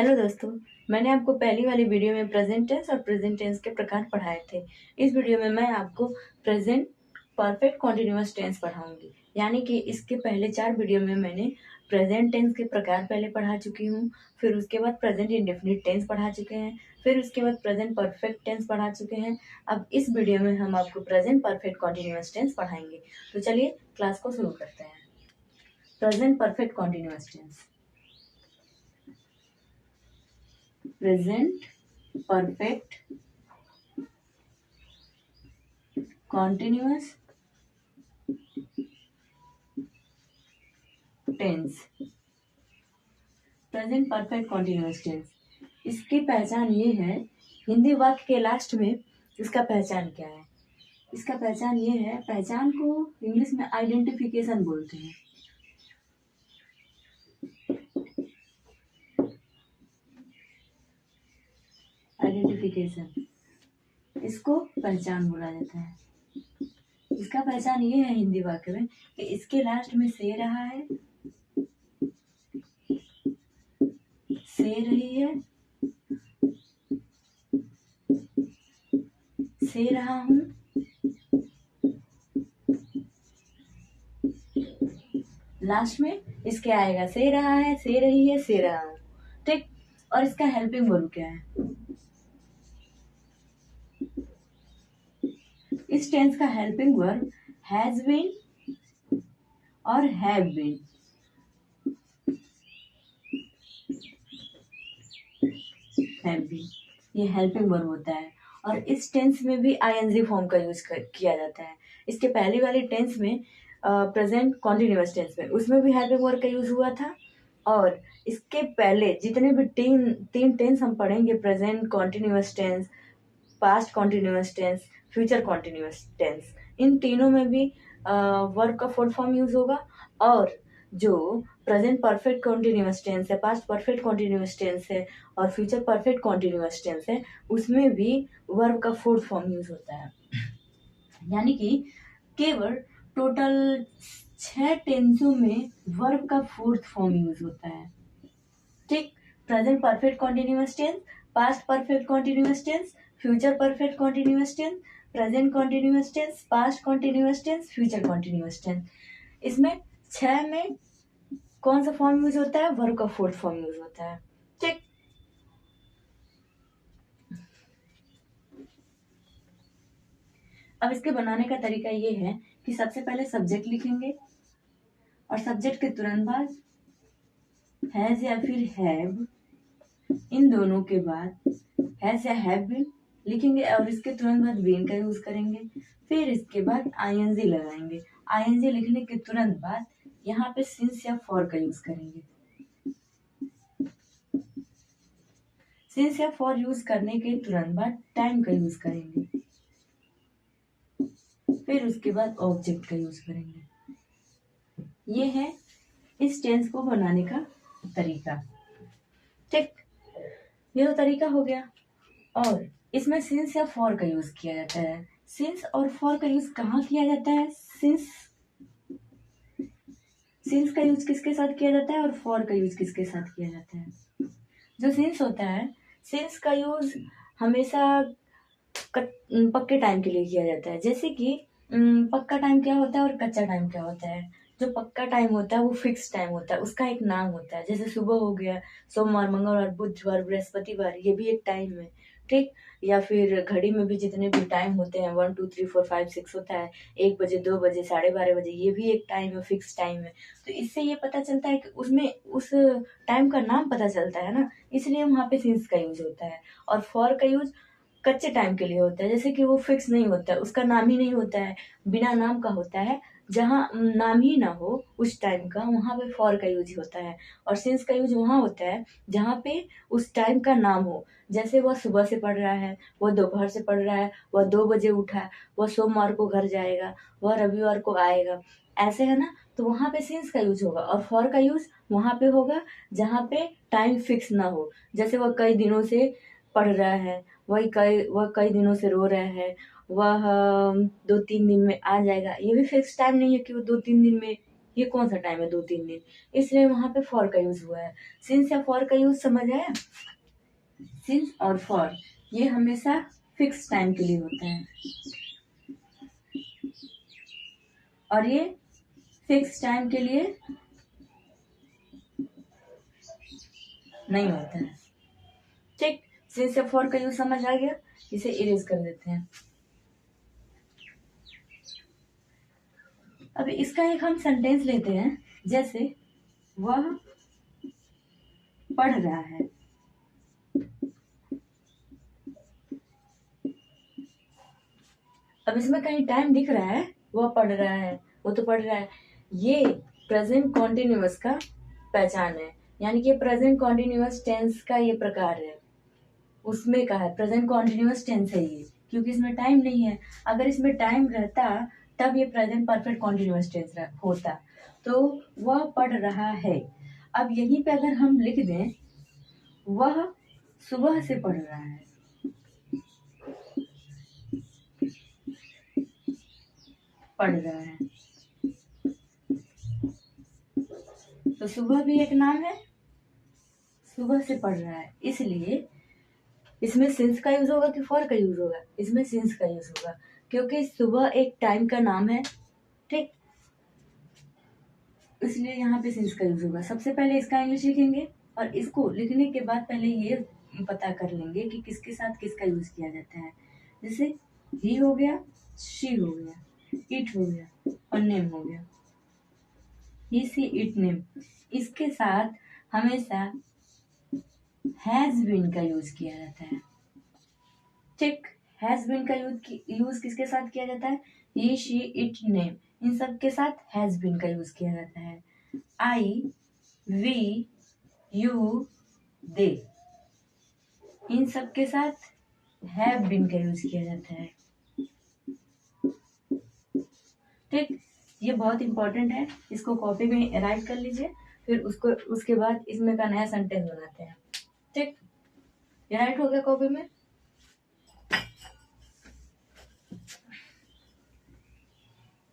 Hello दोस्तों, मैंने आपको पहली वाली वीडियो में प्रेजेंट टेंस और प्रेजेंट टेंस के प्रकार पढ़ाए थे। इस वीडियो में मैं आपको प्रेजेंट परफेक्ट कॉन्टिन्यूअस टेंस पढ़ाऊंगी। यानी कि इसके पहले 4 वीडियो में मैंने प्रेजेंट टेंस के प्रकार पहले पढ़ा चुकी हूँ, फिर उसके बाद प्रेजेंट इंडेफिनिट टेंस पढ़ा चुके हैं, फिर उसके बाद प्रेजेंट परफेक्ट टेंस पढ़ा चुके हैं। अब इस वीडियो में हम आपको प्रेजेंट परफेक्ट कॉन्टिन्यूअस टेंस पढ़ाएंगे। तो चलिए क्लास को शुरू करते हैं। Present perfect continuous tense. Present perfect continuous tense. Present perfect continuous tense, इसकी पहचान ये है, हिंदी वाक्य के लास्ट में इसका पहचान क्या है? इसका पहचान ये है, पहचान को इंग्लिश में आइडेंटिफिकेशन बोलते हैं। आइडेंटिफिकेशन, इसको पहचान बोला जाता है। इसका पहचान ये है हिंदी वाक्य में कि इसके लास्ट में से रहा है, से रही है, से रहा हूं, लास्ट में इसके आएगा से रहा है, से रही है, से रहा हूं। ठीक। और इसका हेल्पिंग वर्ब क्या है? इस टेंस का हेल्पिंग वर्ब हैज बीन और हैव बीन। हैव बीन ये हेल्पिंग वर्ब होता है, और इस टेंस में भी आईएनजी फॉर्म का यूज किया जाता है। इसके पहली वाली टेंस में प्रेजेंट कॉन्टिन्यूअस टेंस में उसमें भी हेल्पिंग वर्ब का यूज हुआ था। और इसके पहले जितने भी तीन टेंस हम पढ़ेंगे, present continuous tense, past continuous tense, future continuous tense, इन तीनों में भी वर्ब का फोर्थ फॉर्म यूज होगा। और जो प्रेजेंट परफेक्ट कॉन्टिन्यूअस टेंस है, पास्ट परफेक्ट कॉन्टिन्यूअस टेंस है और फ्यूचर परफेक्ट कॉन्टिन्यूअस टेंस है, उसमें भी वर्ब का फोर्थ फॉर्म यूज होता है। यानी कि केवल टोटल 6 टेंसों में वर्ब का फोर्थ फॉर्म यूज होता है। ठीक। Present perfect continuous tense, past perfect continuous tense, future perfect continuous tense, present continuous tense, past continuous tense, future continuous tense. इसमें 6 में कौन सा फॉर्म यूज होता है? वर्ब का फोर्थ फॉर्म यूज होता है। ठीक। अब इसके बनाने का तरीका ये है कि सबसे पहले सब्जेक्ट लिखेंगे और सब्जेक्ट के तुरंत बाद हैज या फिर हैव, इन दोनों के बाद हैज या हैव बीन लिखेंगे और इसके तुरंत बाद बीन का यूज करेंगे। फिर इसके बाद आईएनजी लगाएंगे। आईएनजी लिखने के तुरंत बाद यहाँ पे सिंस या फॉर का यूज करेंगे। सिंस या फॉर यूज करने के तुरंत बाद टाइम का यूज करेंगे। फिर उसके बाद ऑब्जेक्ट का यूज करेंगे। ये है इस टेंस को बनाने का तरीका। ठीक। ये तो तरीका हो गया। और इसमें सिंस या फॉर का यूज किया जाता है। सिंस और फॉर का यूज कहाँ किया जाता है? सिंस का यूज किसके साथ किया जाता है और फॉर का यूज किसके साथ किया जाता है? जो सिंस होता है, सिंस का यूज हमेशा पक्के टाइम के लिए किया जाता है। जैसे कि पक्का टाइम क्या होता है और कच्चा टाइम क्या होता है? जो पक्का टाइम होता है वो फिक्स टाइम होता है, उसका एक नाम होता है। जैसे सुबह हो गया, सोमवार, मंगलवार, बुधवार, बृहस्पतिवार, ये भी एक टाइम है। ठीक। या फिर घड़ी में भी जितने भी टाइम होते हैं 1 2 3 4 5 6 होता है, 1 बजे, 2 बजे, 12:30 बजे, ये भी एक टाइम है, फिक्स टाइम है। तो इससे ये पता चलता है कि उसमें उस टाइम का नाम पता चलता है ना, इसलिए वहाँ पे सिंस का यूज होता है। और फॉर का यूज कच्चे टाइम के लिए होता है, जैसे कि वो फिक्स नहीं होता है, उसका नाम ही नहीं होता है, बिना नाम का होता है। जहाँ नाम ही ना हो उस टाइम का, वहां पे फॉर का यूज होता है। और सिंस का यूज वहां होता है जहाँ पे उस टाइम का नाम हो। जैसे वह सुबह से पढ़ रहा है, वह दोपहर से पढ़ रहा है, वह 2 बजे उठा, वह सोमवार को घर जाएगा, वह रविवार को आएगा, ऐसे है ना। तो वहां पे सिंस का यूज होगा। और फॉर का यूज वहां पे होगा जहाँ पे टाइम फिक्स ना हो। जैसे वह कई दिनों से पढ़ रहा है, वह कई दिनों से रो रहा है, वह 2 3 दिन में आ जाएगा, ये भी फिक्स टाइम नहीं है कि वो 2 3 दिन में ये कौन सा टाइम है, 2-3 दिन, इसलिए वहां पे फॉर का यूज हुआ है। सिंस या फॉर का यूज समझ आया? सिंस और फॉर ये हमेशा फिक्स टाइम के लिए होता है और ये फिक्स टाइम के लिए नहीं होता है। ठीक, सिंस या फॉर का यूज समझ आ गया, इसे इरेज कर देते हैं। अब इसका एक हम सेंटेंस लेते हैं, जैसे वह पढ़ रहा है। अब इसमें कहीं टाइम दिख रहा है, वह पढ़ रहा है, वो तो पढ़ रहा है, ये प्रेजेंट कॉन्टिन्यूअस का पहचान है, यानी कि प्रेजेंट कॉन्टिन्यूअस टेंस का ये प्रकार है, उसमें का है प्रेजेंट कॉन्टिन्यूअस टेंस है ये, क्योंकि इसमें टाइम नहीं है। अगर इसमें टाइम रहता तब ये प्रेजेंट परफेक्ट कॉन्टिन्यूअस टेंस होता। तो वह पढ़ रहा है, अब यहीं पे अगर हम लिख दें वह सुबह से पढ़ रहा है, पढ़ रहा है, तो सुबह भी एक नाम है, सुबह से पढ़ रहा है, इसलिए इसमें सिंस का यूज होगा कि फॉर का यूज होगा? इसमें सिंस का यूज होगा, क्योंकि सुबह एक टाइम का नाम है। ठीक, इसलिए यहाँ पे सिंस का यूज होगा। सबसे पहले इसका इंग्लिश लिखेंगे और इसको लिखने के बाद पहले ये पता कर लेंगे कि किसके साथ किसका यूज किया जाता है। जैसे ही हो गया, शी हो गया, इट हो गया और नेम हो गया। ही, सी, इट, नेम, इसके साथ हमेशा हैज बीन का यूज किया जाता है। ठीक, हैज बीन का यूज किसके साथ किया जाता है? ही, शी, इट, नेम, इन सब के साथ हैज बीन का यूज किया जाता है। आई, वी, यू, दे, इन सब के साथ हैव बीन का यूज किया जाता है। ठीक, ये बहुत इंपॉर्टेंट है, इसको कॉपी में राइट कर लीजिए, फिर उसको उसके बाद इसमें का नया सेंटेंस बनाते हैं। ठीक, ये राइट हो गया कॉपी में।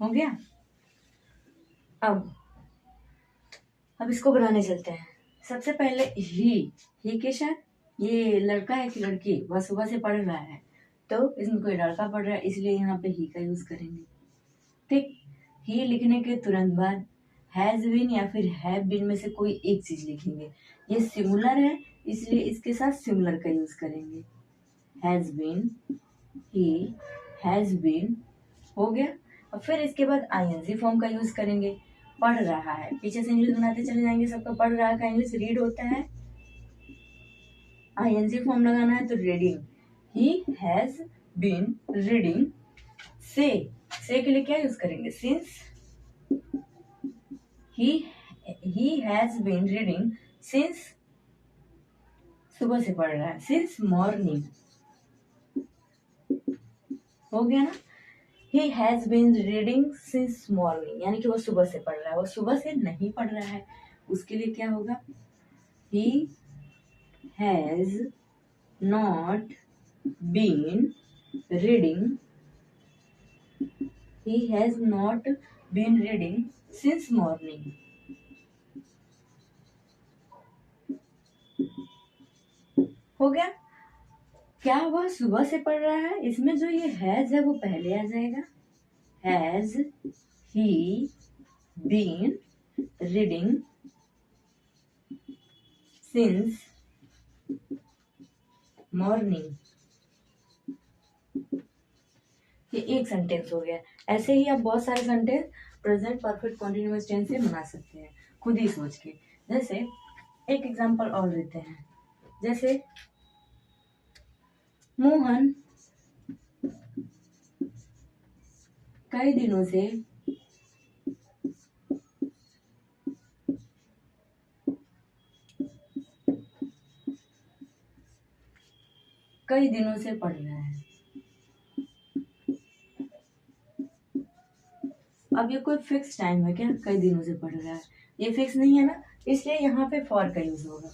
हो गया। अब इसको बनाने चलते हैं। सबसे पहले ही के साथ ये लड़का है कि लड़की, वह सुबह से पढ़ रहा है, तो इसमें कोई लड़का पढ़ रहा है, इसलिए यहाँ पे ही का यूज करेंगे। ठीक, ही लिखने के तुरंत बाद हैज बीन या फिर हैव बीन में से कोई एक चीज लिखेंगे। ये सिमुलर है, इसलिए इसके साथ सिमुलर का यूज करेंगे। Has been, he, has been हो गया। और फिर इसके बाद आईएनजी फॉर्म का यूज करेंगे। पढ़ रहा है, पीछे से इंग्लिश बनाते चले जाएंगे सबका। पढ़ रहा का इंग्लिश रीड होता है, आईएनजी फॉर्म लगाना है तो reading. He has been reading. से के लिए क्या यूज करेंगे? Since. He has been reading since, सुबह से पढ़ रहा है, सिंस मॉर्निंग। हो गया ना? He has been reading since morning, यानी कि वो सुबह से पढ़ रहा है, वो सुबह से नहीं पढ़ रहा है, उसके लिए क्या होगा? He has not been reading, he has not been reading since morning. हो गया। क्या वह सुबह से पढ़ रहा है? इसमें जो ये हैज है वो पहले आ जाएगा। Has he been reading since morning. ये एक सेंटेंस हो गया। ऐसे ही आप बहुत सारे sentence present perfect continuous tense से बना सकते हैं खुद ही सोच के। जैसे एक एग्जांपल और लेते हैं, जैसे मोहन कई दिनों से पढ़ रहा है। अब ये कोई फिक्स टाइम है क्या? कई दिनों से पढ़ रहा है, ये फिक्स नहीं है ना, इसलिए यहाँ पे फॉर का यूज होगा।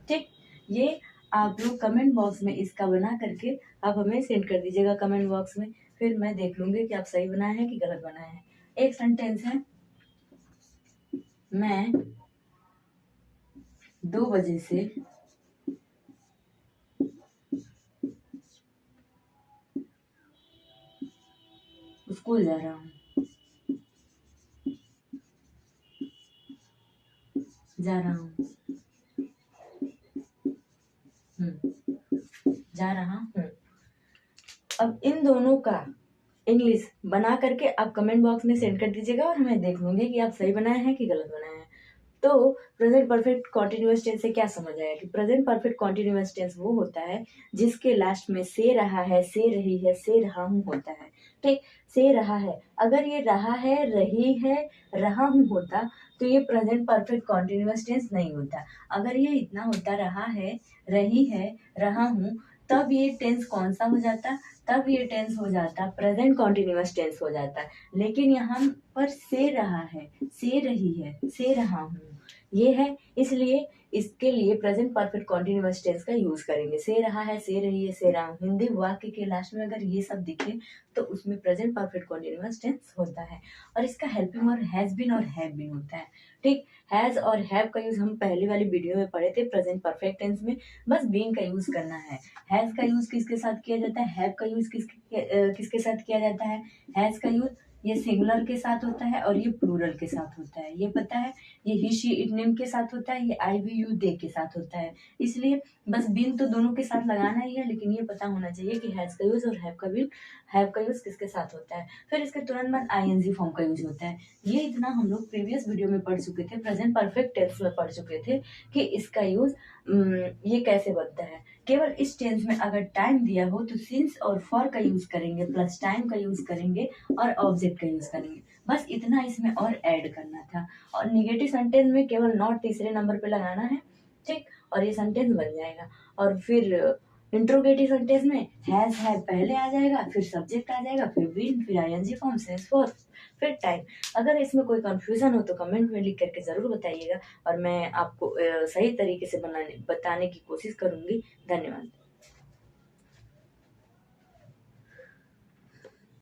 ठीक, ये आप लोग कमेंट बॉक्स में इसका बना करके आप हमें सेंड कर दीजिएगा कमेंट बॉक्स में, फिर मैं देख लूंगी कि आप सही बनाए हैं कि गलत बनाए हैं। एक सेंटेंस है, मैं 2 बजे से स्कूल जा रहा हूँ। जा रहा हूँ। जा रहा हूँ। अब इन दोनों का इंग्लिश बना करके आप कमेंट बॉक्स में सेंड कर दीजिएगा और मैं देख लूंगी कि आप सही बनाए हैं कि गलत बनाए हैं। तो प्रेजेंट परफेक्ट कॉन्टिन्यूअस टेंस से क्या समझ आया कि प्रेजेंट परफेक्ट कॉन्टिन्यूअस टेंस वो होता है जिसके लास्ट में से रहा है, से रही है, से रहा हूं होता है। ठीक, से रहा है, अगर ये रहा है, रही है, रहा हूं होता तो ये प्रेजेंट परफेक्ट कॉन्टिन्यूअस टेंस नहीं होता। अगर ये इतना होता, रहा है, रही है, रहा हूं, तब ये टेंस कौन सा हो जाता? तब ये टेंस हो जाता प्रेजेंट कॉन्टिन्यूअस टेंस हो जाता। लेकिन यहाँ पर से रहा है, से रही है, से रहा हूँ ये है, इसलिए इसके लिए प्रेजेंट परफेक्ट कॉन्टिन्यूअस टेंस का यूज करेंगे। से रहा है, से रही है, से रहा हूँ। हिंदी वाक्य के लास्ट में अगर ये सब दिखे तो उसमें प्रेजेंट परफेक्ट कॉन्टिन्यूअस टेंस होता है। और इसका हेल्पिंग और हैज बीन और हैव बीन होता है। ठीक, हैज और हैव का यूज हम पहले वाली वीडियो में पढ़े थे प्रेजेंट परफेक्ट टेंस में। बस बीन का यूज करना है। हैज का यूज किसके साथ किया जाता है? हैव का यूज किसके साथ किया जाता है? हैज का यूज ये सिंगुलर के साथ होता है और ये प्लूरल के साथ होता है, ये पता है। ये ही शी इट नेम के साथ होता है, ये आई वी यू दे के साथ होता है। इसलिए बस बीन तो दोनों के साथ लगाना ही है, लेकिन ये पता होना चाहिए कि हैज का यूज और हैव का यूज किसके साथ होता है। फिर इसके तुरंत बाद आईएनजी फॉर्म का यूज होता है। ये इतना हम लोग प्रीवियस वीडियो में पढ़ चुके थे, प्रेजेंट परफेक्ट टेंस में पढ़ चुके थे कि इसका यूज ये कैसे बनता है। केवल इस टेंस में अगर टाइम दिया हो तो सिंस और फॉर का यूज करेंगे, प्लस टाइम का यूज करेंगे और ऑब्जेक्ट का यूज करेंगे। बस इतना इसमें और ऐड करना था। और निगेटिव सेंटेंस में केवल नॉट तीसरे नंबर पे लगाना है। ठीक, और ये सेंटेंस बन जाएगा। और फिर इंट्रोगेटिव सेंटेंस में हैज हैव पहले आ जाएगा, फिर सब्जेक्ट आ जाएगा, फिर बीन, फिर आईएनजी फॉर्म, सिंस, फॉर, फिर टाइम। अगर इसमें कोई कंफ्यूजन हो तो कमेंट में लिख करके जरूर बताइएगा और मैं आपको सही तरीके से बताने की कोशिश करूंगी। धन्यवाद।